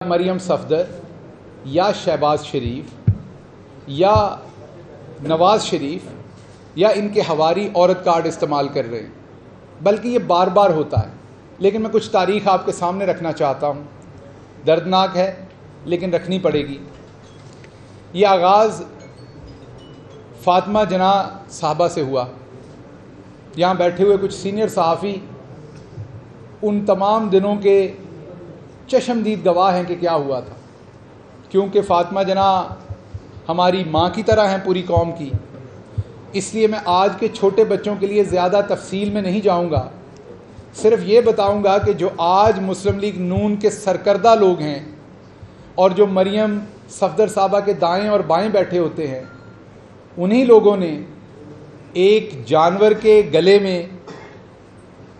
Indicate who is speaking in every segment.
Speaker 1: مریم صفدر یا شہباز شریف یا نواز شریف یا ان کے حواری عورت کارڈ استعمال کر رہے ہیں، بلکہ یہ بار بار ہوتا ہے۔ لیکن میں کچھ تاریخ آپ کے سامنے رکھنا چاہتا ہوں، دردناک ہے لیکن رکھنی پڑے گی۔ یہ آغاز فاطمہ جناح صاحبہ سے ہوا۔ یہاں بیٹھے ہوئے کچھ سینئر صحافی ان تمام دنوں کے چشمدید گواہ ہیں کہ کیا ہوا تھا، کیونکہ فاطمہ جناح ہماری ماں کی طرح ہیں پوری قوم کی۔ اس لیے میں آج کے چھوٹے بچوں کے لیے زیادہ تفصیل میں نہیں جاؤں گا، صرف یہ بتاؤں گا کہ جو آج مسلم لیگ نون کے سرکردہ لوگ ہیں اور جو مریم صفدر صاحبہ کے دائیں اور بائیں بیٹھے ہوتے ہیں، انہی لوگوں نے ایک جانور کے گلے میں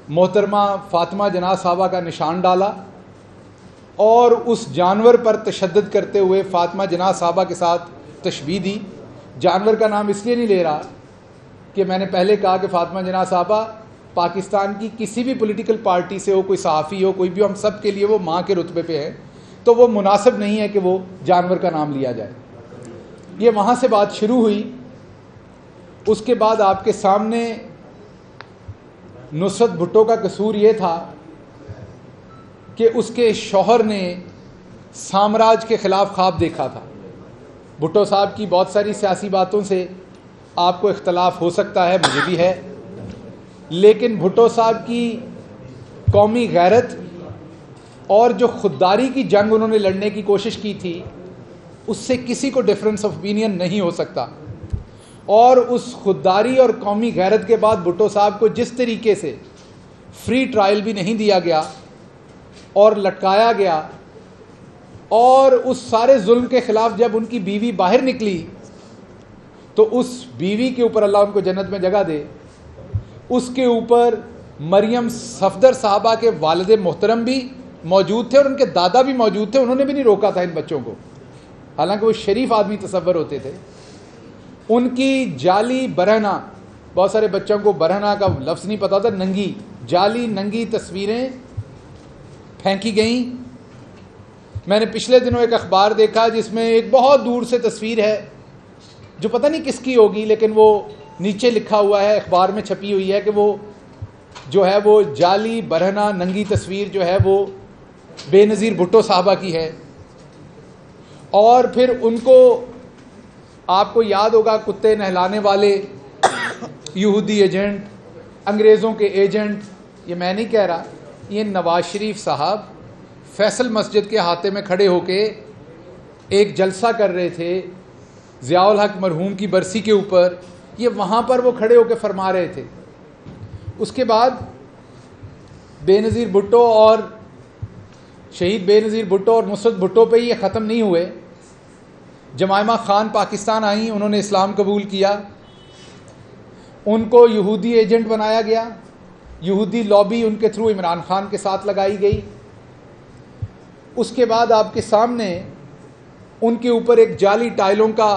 Speaker 1: محترمہ فاطمہ جناح صاحبہ کا نشان ڈالا اور اس جانور پر تشدد کرتے ہوئے فاطمہ جناح صاحبہ کے ساتھ تشبیہ دی۔ جانور کا نام اس لیے نہیں لے رہا کہ میں نے پہلے کہا کہ فاطمہ جناح صاحبہ پاکستان کی کسی بھی پولیٹیکل پارٹی سے ہو، کوئی صحافی ہو، کوئی بھی، ہم سب کے لیے وہ ماں کے رتبے پہ ہے، تو وہ مناسب نہیں ہے کہ وہ جانور کا نام لیا جائے۔ یہ وہاں سے بات شروع ہوئی۔ اس کے بعد آپ کے سامنے نصرت بھٹو کا قصور یہ تھا کہ اس کے شوہر نے سامراج کے خلاف خواب دیکھا تھا۔ بھٹو صاحب کی بہت ساری سیاسی باتوں سے آپ کو اختلاف ہو سکتا ہے، مجھے بھی ہے، لیکن بھٹو صاحب کی قومی غیرت اور جو خودداری کی جنگ انہوں نے لڑنے کی کوشش کی تھی، اس سے کسی کو ڈفرینس آف اوپینین نہیں ہو سکتا۔ اور اس خودداری اور قومی غیرت کے بعد بھٹو صاحب کو جس طریقے سے فری ٹرائل بھی نہیں دیا گیا اور لٹکایا گیا، اور اس سارے ظلم کے خلاف جب ان کی بیوی باہر نکلی تو اس بیوی کے اوپر، اللہ ان کو جنت میں جگہ دے، اس کے اوپر مریم صفدر صاحبہ کے والد محترم بھی موجود تھے اور ان کے دادا بھی موجود تھے۔ انہوں نے بھی نہیں روکا تھا ان بچوں کو، حالانکہ وہ شریف آدمی تصور ہوتے تھے۔ ان کی جعلی برہنہ، بہت سارے بچوں کو برہنہ کا لفظ نہیں پتا تھا، ننگی، جعلی ننگی تصویریں پھینکی گئیں۔ میں نے پچھلے دنوں ایک اخبار دیکھا جس میں ایک بہت دور سے تصویر ہے جو پتہ نہیں کس کی ہوگی، لیکن وہ نیچے لکھا ہوا ہے، اخبار میں چھپی ہوئی ہے کہ وہ جو ہے وہ جعلی برہنہ ننگی تصویر جو ہے وہ بے نظیر بھٹو صاحبہ کی ہے۔ اور پھر ان کو، آپ کو یاد ہوگا، کتے نہلانے والے یہودی ایجنٹ، انگریزوں کے ایجنٹ، یہ میں نہیں کہہ رہا، یہ نواز شریف صاحب فیصل مسجد کے احاطے میں کھڑے ہو کے ایک جلسہ کر رہے تھے ضیاء الحق مرحوم کی برسی کے اوپر، یہ وہاں پر وہ کھڑے ہو کے فرما رہے تھے۔ اس کے بعد بے نظیر بھٹو اور شہید بے نظیر بھٹو اور نصرت بھٹو پہ یہ ختم نہیں ہوئے۔ جمائمہ خان پاکستان آئیں، انہوں نے اسلام قبول کیا، ان کو یہودی ایجنٹ بنایا گیا، یہودی لابی ان کے تھرو عمران خان کے ساتھ لگائی گئی۔ اس کے بعد آپ کے سامنے ان کے اوپر ایک جعلی ٹائلوں کا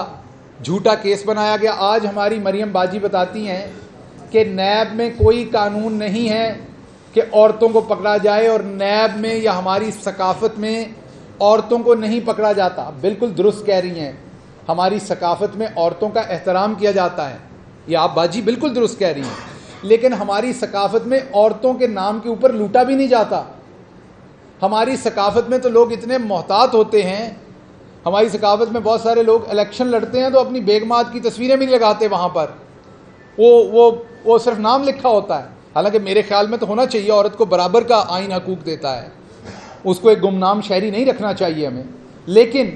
Speaker 1: جھوٹا کیس بنایا گیا۔ آج ہماری مریم باجی بتاتی ہیں کہ نیب میں کوئی قانون نہیں ہے کہ عورتوں کو پکڑا جائے، اور نیب میں یا ہماری ثقافت میں عورتوں کو نہیں پکڑا جاتا۔ بالکل درست کہہ رہی ہیں، ہماری ثقافت میں عورتوں کا احترام کیا جاتا ہے، یہ آپ باجی بالکل درست کہہ رہی ہیں، لیکن ہماری ثقافت میں عورتوں کے نام کے اوپر لوٹا بھی نہیں جاتا۔ ہماری ثقافت میں تو لوگ اتنے محتاط ہوتے ہیں، ہماری ثقافت میں بہت سارے لوگ الیکشن لڑتے ہیں تو اپنی بیگمات کی تصویریں بھی نہیں لگاتے وہاں پر، وہ صرف نام لکھا ہوتا ہے۔ حالانکہ میرے خیال میں تو ہونا چاہیے، عورت کو برابر کا آئین حقوق دیتا ہے، اس کو ایک گمنام شہری نہیں رکھنا چاہیے ہمیں۔ لیکن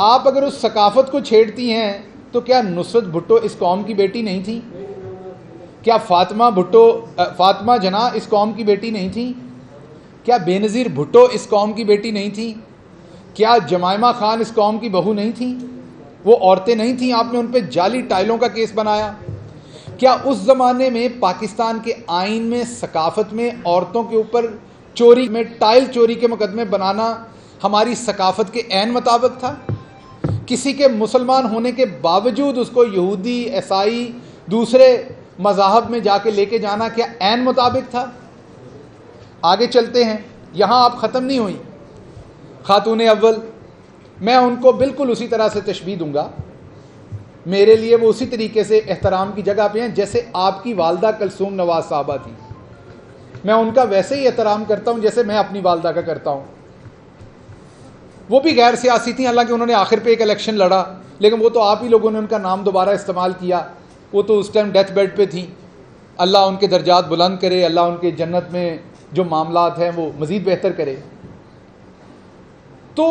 Speaker 1: آپ اگر اس ثقافت کو چھیڑتی ہیں تو کیا نصرت بھٹو اس قوم کی بیٹی نہیں تھی؟ کیا فاطمہ جناح اس قوم کی بیٹی نہیں تھی؟ کیا بے نظیر بھٹو اس قوم کی بیٹی نہیں تھی؟ کیا جمائمہ خان اس قوم کی بہو نہیں تھی؟ وہ عورتیں نہیں تھیں؟ آپ نے ان پہ جعلی ٹائلوں کا کیس بنایا۔ کیا اس زمانے میں پاکستان کے آئین میں، ثقافت میں عورتوں کے اوپر چوری میں، ٹائل چوری کے مقدمے بنانا ہماری ثقافت کے عین مطابق تھا؟ کسی کے مسلمان ہونے کے باوجود اس کو یہودی، عیسائی، دوسرے مذاہب میں جا کے لے کے جانا کیا عین مطابق تھا؟ آگے چلتے ہیں، یہاں آپ ختم نہیں ہوئی۔ خاتون اول، میں ان کو بالکل اسی طرح سے تشبیہ دوں گا. میرے لیے وہ اسی طریقے سے احترام کی جگہ پہ ہیں جیسے آپ کی والدہ کلثوم نواز صاحبہ تھی. میں ان کا ویسے ہی احترام کرتا ہوں جیسے میں اپنی والدہ کا کرتا ہوں. وہ بھی غیر سیاسی تھیں، حالانکہ انہوں نے آخر پہ ایک الیکشن لڑا، لیکن وہ تو آپ ہی لوگوں نے ان کا نام دوبارہ استعمال کیا. وہ تو اس ٹائم ڈیتھ بیڈ پہ تھیں. اللہ ان کے درجات بلند کرے، اللہ ان کے جنت میں جو معاملات ہیں وہ مزید بہتر کرے. تو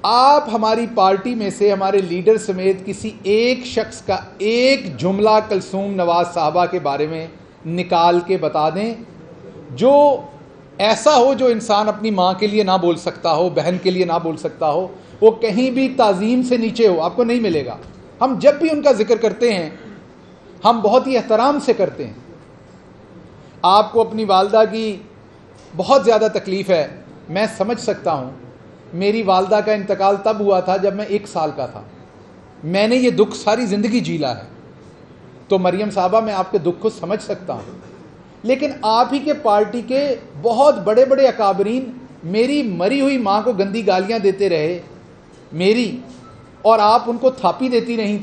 Speaker 1: آپ ہماری پارٹی میں سے ہمارے لیڈر سمیت کسی ایک شخص کا ایک جملہ کلثوم نواز صاحبہ کے بارے میں نکال کے بتا دیں جو ایسا ہو جو انسان اپنی ماں کے لیے نہ بول سکتا ہو، بہن کے لیے نہ بول سکتا ہو، وہ کہیں بھی تعظیم سے نیچے ہو، آپ کو نہیں ملے گا. ہم جب بھی ان کا ذکر کرتے ہیں ہم بہت ہی احترام سے کرتے ہیں. آپ کو اپنی والدہ کی بہت زیادہ تکلیف ہے، میں سمجھ سکتا ہوں. میری والدہ کا انتقال تب ہوا تھا جب میں 1 سال کا تھا. میں نے یہ دکھ ساری زندگی جیلا ہے. تو مریم صاحبہ میں آپ کے دکھ کو سمجھ سکتا ہوں. لیکن آپ ہی کے پارٹی کے بہت بڑے بڑے اکابرین میری مری ہوئی ماں کو گندی گالیاں دیتے رہے میری، اور آپ ان کو تھاپی دیتی نہیں.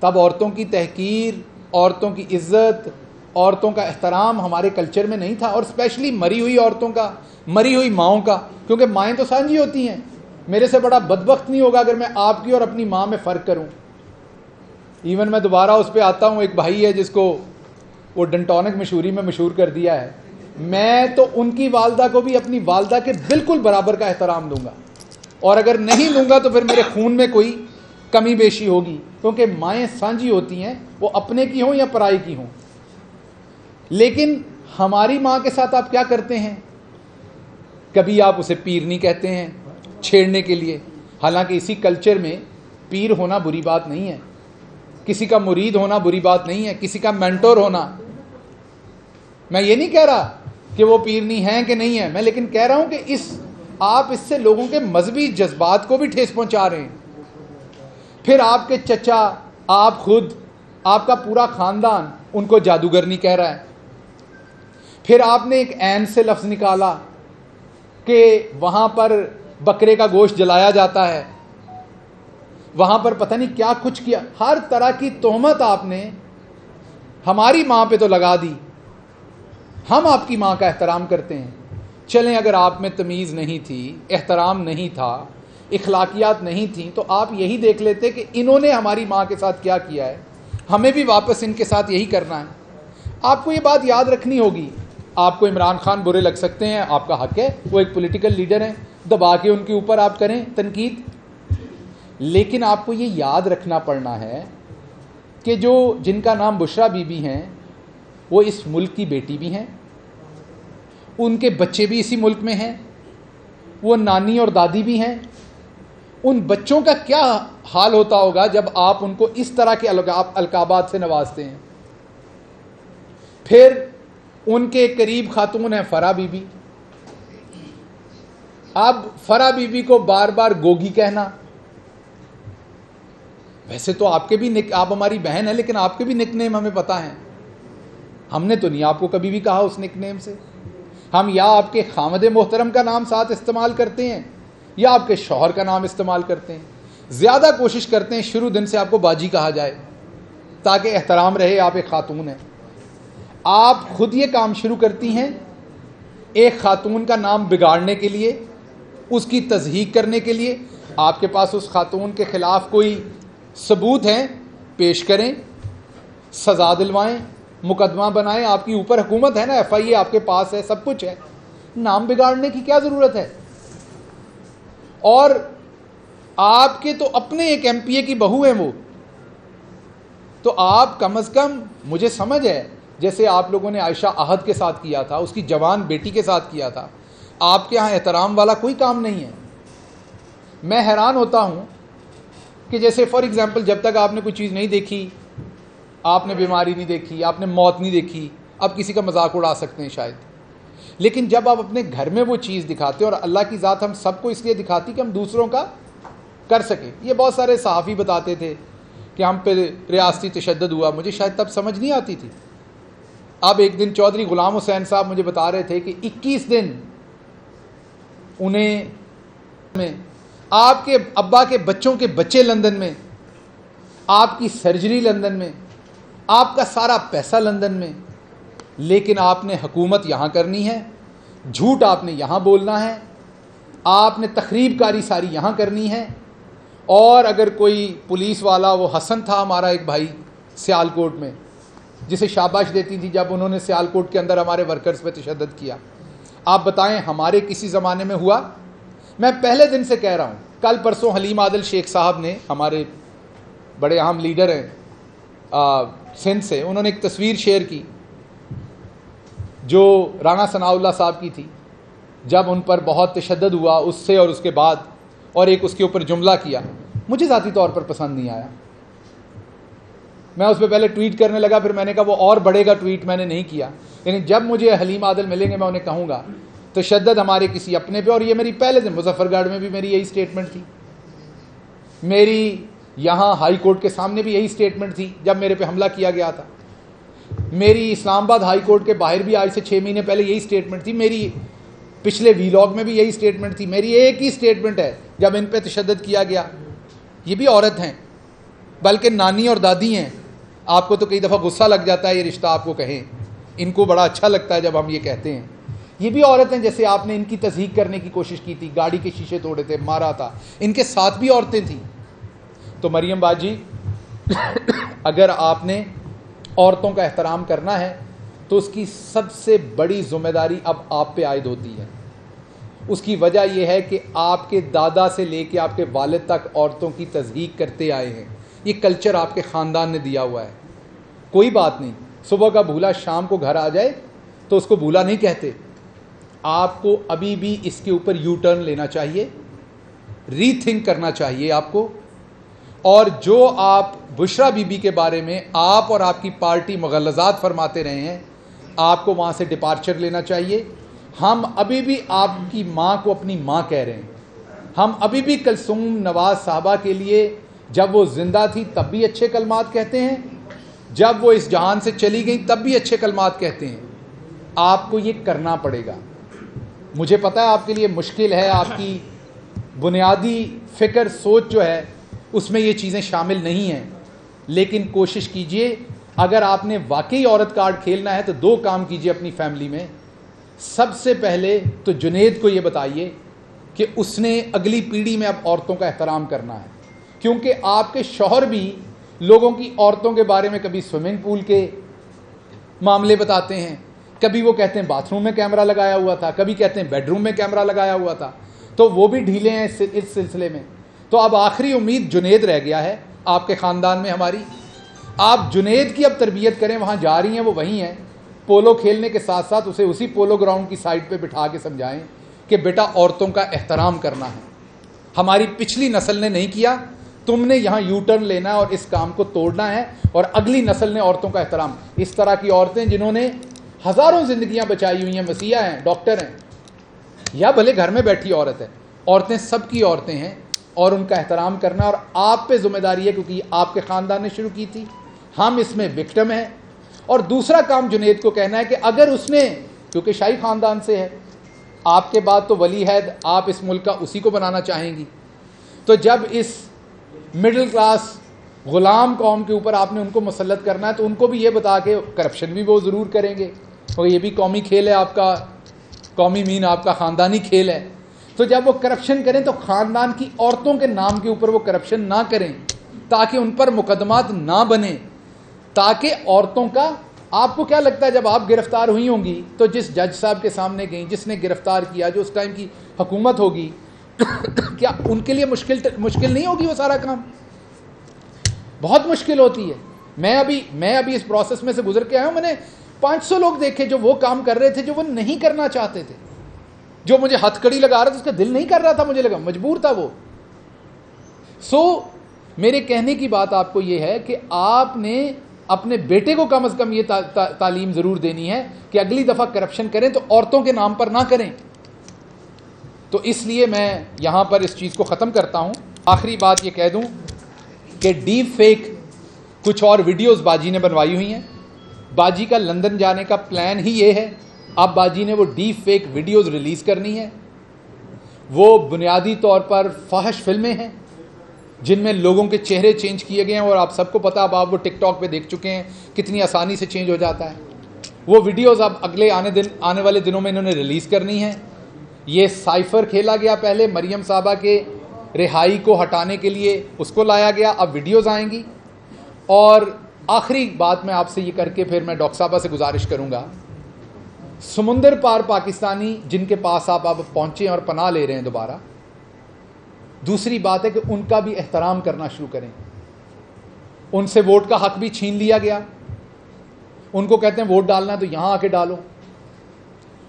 Speaker 1: تب عورتوں کی تحقیر، عورتوں کی عزت، عورتوں کا احترام ہمارے کلچر میں نہیں تھا، اور اسپیشلی مری ہوئی عورتوں کا، مری ہوئی ماؤں کا، کیونکہ مائیں تو سانجھی ہوتی ہیں. میرے سے بڑا بدبخت نہیں ہوگا اگر میں آپ کی اور اپنی ماں میں فرق کروں. ایون میں دوبارہ اس پہ آتا ہوں، ایک بھائی ہے جس کو وہ ڈنٹونک مشہوری میں مشہور کر دیا ہے. میں تو ان کی والدہ کو بھی اپنی والدہ کے بالکل برابر کا احترام دوں گا، اور اگر نہیں دوں گا تو پھر میرے خون میں کوئی کمی بیشی ہوگی، کیونکہ مائیں سانجھی ہوتی ہیں، وہ اپنے کی ہوں یا پرائی کی ہوں. لیکن ہماری ماں کے ساتھ آپ کیا کرتے ہیں؟ کبھی آپ اسے پیرنی کہتے ہیں چھیڑنے کے لیے، حالانکہ اسی کلچر میں پیر ہونا بری بات نہیں ہے، کسی کا مرید ہونا بری بات نہیں ہے، کسی کا مینٹور ہونا. میں یہ نہیں کہہ رہا کہ وہ پیرنی ہیں کہ نہیں ہیں، میں لیکن کہہ رہا ہوں کہ آپ اس سے لوگوں کے مذہبی جذبات کو بھی ٹھیس پہنچا رہے ہیں. پھر آپ کے چچا، آپ خود، آپ کا پورا خاندان ان کو جادوگرنی کہہ رہا ہے. پھر آپ نے ایک عین سے لفظ نکالا کہ وہاں پر بکرے کا گوشت جلایا جاتا ہے، وہاں پر پتہ نہیں کیا کچھ کیا. ہر طرح کی تہمت آپ نے ہماری ماں پہ تو لگا دی. ہم آپ کی ماں کا احترام کرتے ہیں. چلیں اگر آپ میں تمیز نہیں تھی، احترام نہیں تھا، اخلاقیات نہیں تھیں، تو آپ یہی دیکھ لیتے کہ انہوں نے ہماری ماں کے ساتھ کیا کیا ہے، ہمیں بھی واپس ان کے ساتھ یہی کرنا ہے. آپ کو یہ بات یاد رکھنی ہوگی. آپ کو عمران خان برے لگ سکتے ہیں، آپ کا حق ہے، وہ ایک پولیٹیکل لیڈر ہیں، دبا کے ان کے اوپر آپ کریں تنقید، لیکن آپ کو یہ یاد رکھنا پڑنا ہے کہ جن کا نام بشرا بی بی ہیں وہ اس ملک کی بیٹی بھی ہیں، ان کے بچے بھی اسی ملک میں ہیں، وہ نانی اور دادی بھی ہیں. ان بچوں کا کیا حال ہوتا ہوگا جب آپ ان کو اس طرح کے القابات سے نوازتے ہیں. پھر ان کے قریب خاتون ہیں فرح بی بی. اب فرح بی بی کو بار بار گوگی کہنا، ویسے تو آپ کے بھی آپ ہماری بہن ہیں، لیکن آپ کے بھی نک نیم ہمیں پتہ ہیں. ہم نے تو نہیں آپ کو کبھی بھی کہا اس نک نیم سے. ہم یا آپ کے خامد محترم کا نام ساتھ استعمال کرتے ہیں یا آپ کے شوہر کا نام استعمال کرتے ہیں. زیادہ کوشش کرتے ہیں شروع دن سے آپ کو باجی کہا جائے تاکہ احترام رہے. آپ ایک خاتون ہیں. آپ خود یہ کام شروع کرتی ہیں ایک خاتون کا نام بگاڑنے کے لیے، اس کی تضحیق کرنے کے لیے. آپ کے پاس اس خاتون کے خلاف کوئی ثبوت ہیں، پیش کریں، سزا دلوائیں، مقدمہ بنائیں. آپ کی اوپر حکومت ہے نا، ایف آئی اے آپ کے پاس ہے، سب کچھ ہے. نام بگاڑنے کی کیا ضرورت ہے؟ اور آپ کے تو اپنے ایک ایم پی اے کی بہو ہیں وہ، تو آپ کم از کم، مجھے سمجھ ہے جیسے آپ لوگوں نے عائشہ احد کے ساتھ کیا تھا، اس کی جوان بیٹی کے ساتھ کیا تھا، آپ کے ہاں احترام والا کوئی کام نہیں ہے. میں حیران ہوتا ہوں کہ جیسے فار ایگزامپل جب تک آپ نے کوئی چیز نہیں دیکھی، آپ نے بیماری نہیں دیکھی، آپ نے موت نہیں دیکھی، اب کسی کا مذاق اڑا سکتے ہیں شاید. لیکن جب آپ اپنے گھر میں وہ چیز دکھاتے ہیں، اور اللہ کی ذات ہم سب کو اس لیے دکھاتی کہ ہم دوسروں کا کر سکیں. یہ بہت سارے صحافی بتاتے تھے کہ ہم پہ ریاستی تشدد ہوا، مجھے شاید تب سمجھ نہیں آتی تھی. اب ایک دن چودھری غلام حسین صاحب مجھے بتا رہے تھے کہ 21 دن انہیں میں, آپ کے ابا کے بچوں کے بچے لندن میں, آپ کی سرجری لندن میں, آپ کا سارا پیسہ لندن میں, لیکن آپ نے حکومت یہاں کرنی ہے, جھوٹ آپ نے یہاں بولنا ہے, آپ نے تخریب کاری ساری یہاں کرنی ہے. اور اگر کوئی پولیس والا, وہ حسن تھا ہمارا ایک بھائی سیالکوٹ میں, جسے شاباش دیتی تھی جب انہوں نے سیالکوٹ کے اندر ہمارے ورکرز پہ تشدد کیا, آپ بتائیں ہمارے کسی زمانے میں ہوا؟ میں پہلے دن سے کہہ رہا ہوں, کل پرسوں حلیم عادل شیخ صاحب نے, ہمارے بڑے اہم لیڈر ہیں سندھ سے, انہوں نے ایک تصویر شیئر کی جو رانا ثناء اللہ صاحب کی تھی, جب ان پر بہت تشدد ہوا اس سے اور اس کے بعد, اور ایک اس کے اوپر جملہ کیا, مجھے ذاتی طور پر پسند نہیں آیا. میں اس پہ پہلے ٹویٹ کرنے لگا, پھر میں نے کہا وہ اور بڑھے گا ٹویٹ, میں نے نہیں کیا. لیکن جب مجھے حلیم عادل ملیں گے میں انہیں کہوں گا تشدد ہمارے کسی اپنے پہ, اور یہ میری پہلے دن مظفر گڑھ میں بھی میری یہی سٹیٹمنٹ تھی, میری یہاں ہائی کورٹ کے سامنے بھی یہی سٹیٹمنٹ تھی جب میرے پہ حملہ کیا گیا تھا, میری اسلام آباد ہائی کورٹ کے باہر بھی آج سے 6 مہینے پہلے یہی سٹیٹمنٹ تھی, میری پچھلے ویلاگ میں بھی یہی سٹیٹمنٹ تھی, میری ایک ہی سٹیٹمنٹ ہے جب ان پہ تشدد کیا گیا. یہ بھی عورت ہیں, بلکہ نانی اور دادی ہیں. آپ کو تو کئی دفعہ غصہ لگ جاتا ہے یہ رشتہ آپ کو کہیں, ان کو بڑا اچھا لگتا ہے جب ہم یہ کہتے ہیں. یہ بھی عورت ہیں, جیسے آپ نے ان کی تصدیق کرنے کی کوشش کی تھی, گاڑی کے شیشے توڑے تھے, مارا تھا, ان کے ساتھ بھی عورتیں تھیں. تو مریم باجی, اگر آپ نے عورتوں کا احترام کرنا ہے تو اس کی سب سے بڑی ذمہ داری اب آپ پہ عائد ہوتی ہے. اس کی وجہ یہ ہے کہ آپ کے دادا سے لے کے آپ کے والد تک عورتوں کی تضحیق کرتے آئے ہیں. یہ کلچر آپ کے خاندان نے دیا ہوا ہے. کوئی بات نہیں, صبح کا بھولا شام کو گھر آ جائے تو اس کو بھولا نہیں کہتے. آپ کو ابھی بھی اس کے اوپر یو ٹرن لینا چاہیے, ری تھنک کرنا چاہیے آپ کو. اور جو آپ بشرا بی بی کے بارے میں آپ اور آپ کی پارٹی مغلظات فرماتے رہے ہیں, آپ کو وہاں سے ڈپارچر لینا چاہیے. ہم ابھی بھی آپ کی ماں کو اپنی ماں کہہ رہے ہیں. ہم ابھی بھی کلثوم نواز صاحبہ کے لیے جب وہ زندہ تھی تب بھی اچھے کلمات کہتے ہیں, جب وہ اس جہان سے چلی گئی تب بھی اچھے کلمات کہتے ہیں. آپ کو یہ کرنا پڑے گا. مجھے پتہ ہے آپ کے لیے مشکل ہے, آپ کی بنیادی فکر سوچ جو ہے اس میں یہ چیزیں شامل نہیں ہیں, لیکن کوشش کیجئے. اگر آپ نے واقعی عورت کارڈ کھیلنا ہے تو 2 کام کیجئے اپنی فیملی میں. سب سے پہلے تو جنید کو یہ بتائیے کہ اس نے اگلی پیڑھی میں اب عورتوں کا احترام کرنا ہے, کیونکہ آپ کے شوہر بھی لوگوں کی عورتوں کے بارے میں کبھی سوئمنگ پول کے معاملے بتاتے ہیں, کبھی وہ کہتے ہیں باتھ روم میں کیمرہ لگایا ہوا تھا, کبھی کہتے ہیں بیڈ روم میں کیمرہ لگایا ہوا تھا. تو وہ بھی ڈھیلے ہیں اس سلسلے میں. تو اب آخری امید جنید رہ گیا ہے آپ کے خاندان میں ہماری. آپ جنید کی اب تربیت کریں, وہاں جا رہی ہیں وہ وہیں ہیں, پولو کھیلنے کے ساتھ ساتھ اسے اسی پولو گراؤنڈ کی سائڈ پہ بٹھا کے سمجھائیں کہ بیٹا عورتوں کا احترام کرنا ہے. ہماری پچھلی نسل نے نہیں کیا, تم نے یہاں یو ٹرن لینا ہے اور اس کام کو توڑنا ہے, اور اگلی نسل نے عورتوں کا احترام. اس طرح کی عورتیں جنہوں نے ہزاروں زندگیاں بچائی ہوئی ہیں, مسیحا ہیں, ڈاکٹر ہیں, یا بھلے گھر میں بیٹھی عورت ہے, عورتیں سب کی عورتیں ہیں, اور ان کا احترام کرنا. اور آپ پہ ذمہ داری ہے, کیونکہ یہ آپ کے خاندان نے شروع کی تھی, ہم اس میں وکٹم ہیں. اور دوسرا کام جنید کو کہنا ہے کہ اگر اس نے, کیونکہ شاہی خاندان سے ہے, آپ کے بعد تو ولی عہد آپ اس ملک کا اسی کو بنانا چاہیں گی, تو جب اس مڈل کلاس غلام قوم کے اوپر آپ نے ان کو مسلط کرنا ہے تو ان کو بھی یہ بتا کے کرپشن بھی وہ ضرور کریں گے, اور یہ بھی قومی کھیل ہے آپ کا, قومی مین آپ کا خاندانی کھیل ہے. تو جب وہ کرپشن کریں تو خاندان کی عورتوں کے نام کے اوپر وہ کرپشن نہ کریں, تاکہ ان پر مقدمات نہ بنیں, تاکہ عورتوں کا. آپ کو کیا لگتا ہے جب آپ گرفتار ہوئی ہوں گی تو جس جج صاحب کے سامنے گئیں, جس نے گرفتار کیا, جو اس ٹائم کی حکومت ہوگی, کیا ان کے لیے مشکل نہیں ہوگی وہ سارا کام؟ بہت مشکل ہوتی ہے. میں ابھی اس پروسیس میں سے گزر کے آیا ہوں. میں نے 500 لوگ دیکھے جو وہ کام کر رہے تھے جو وہ نہیں کرنا چاہتے تھے, جو مجھے ہتھ کڑی لگا رہا تھا, اس کا دل نہیں کر رہا تھا, مجھے لگا مجبور تھا وہ. میرے کہنے کی بات آپ کو یہ ہے کہ آپ نے اپنے بیٹے کو کم از کم یہ تعلیم ضرور دینی ہے کہ اگلی دفعہ کرپشن کریں تو عورتوں کے نام پر نہ کریں. تو اس لیے میں یہاں پر اس چیز کو ختم کرتا ہوں. آخری بات یہ کہہ دوں کہ ڈیپ فیک کچھ اور ویڈیوز باجی نے بنوائی ہوئی ہیں. باجی کا لندن جانے کا پلان ہی یہ ہے. اب باجی نے وہ ڈیپ فیک ویڈیوز ریلیز کرنی ہے. وہ بنیادی طور پر فحش فلمیں ہیں جن میں لوگوں کے چہرے چینج کیے گئے ہیں، اور آپ سب کو پتہ، اب آپ وہ ٹک ٹاک پہ دیکھ چکے ہیں کتنی آسانی سے چینج ہو جاتا ہے۔ وہ ویڈیوز اب اگلے آنے والے دنوں میں انہوں نے ریلیز کرنی ہے۔ یہ سائفر کھیلا گیا، پہلے مریم صاحبہ کے رہائی کو ہٹانے کے لیے اس کو لایا گیا، اب ویڈیوز آئیں گی۔ اور آخری بات میں آپ سے یہ کر کے پھر میں ڈاکٹر صاحبہ سے گزارش کروں گا، سمندر پار پاکستانی جن کے پاس آپ اب پہنچے اور پناہ لے رہے ہیں دوبارہ، دوسری بات ہے کہ ان کا بھی احترام کرنا شروع کریں۔ ان سے ووٹ کا حق بھی چھین لیا گیا، ان کو کہتے ہیں ووٹ ڈالنا ہے تو یہاں آ کے ڈالو،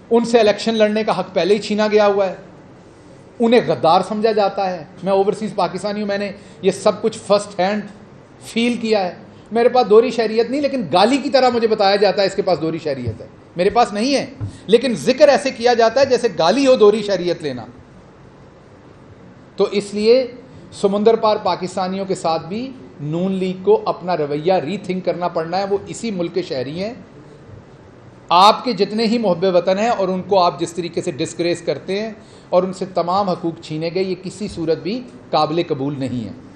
Speaker 1: ان سے الیکشن لڑنے کا حق پہلے ہی چھینا گیا ہوا ہے، انہیں غدار سمجھا جاتا ہے۔ میں اوورسیز پاکستانی ہوں، میں نے یہ سب کچھ فرسٹ ہینڈ فیل کیا ہے۔ میرے پاس دوہری شہریت نہیں، لیکن گالی کی طرح مجھے بتایا جاتا ہے اس کے پاس دوہری شہریت ہے، میرے پاس نہیں ہے، لیکن ذکر ایسے کیا جاتا ہے جیسے گالی ہو دوہری شہریت لینا۔ تو اس لیے سمندر پار پاکستانیوں کے ساتھ بھی نون لیگ کو اپنا رویہ ری تھنک کرنا پڑنا ہے۔ وہ اسی ملک کے شہری ہیں، آپ کے جتنے ہی محب وطن ہیں، اور ان کو آپ جس طریقے سے ڈسگریس کرتے ہیں اور ان سے تمام حقوق چھینے گئے، یہ کسی صورت بھی قابل قبول نہیں ہے۔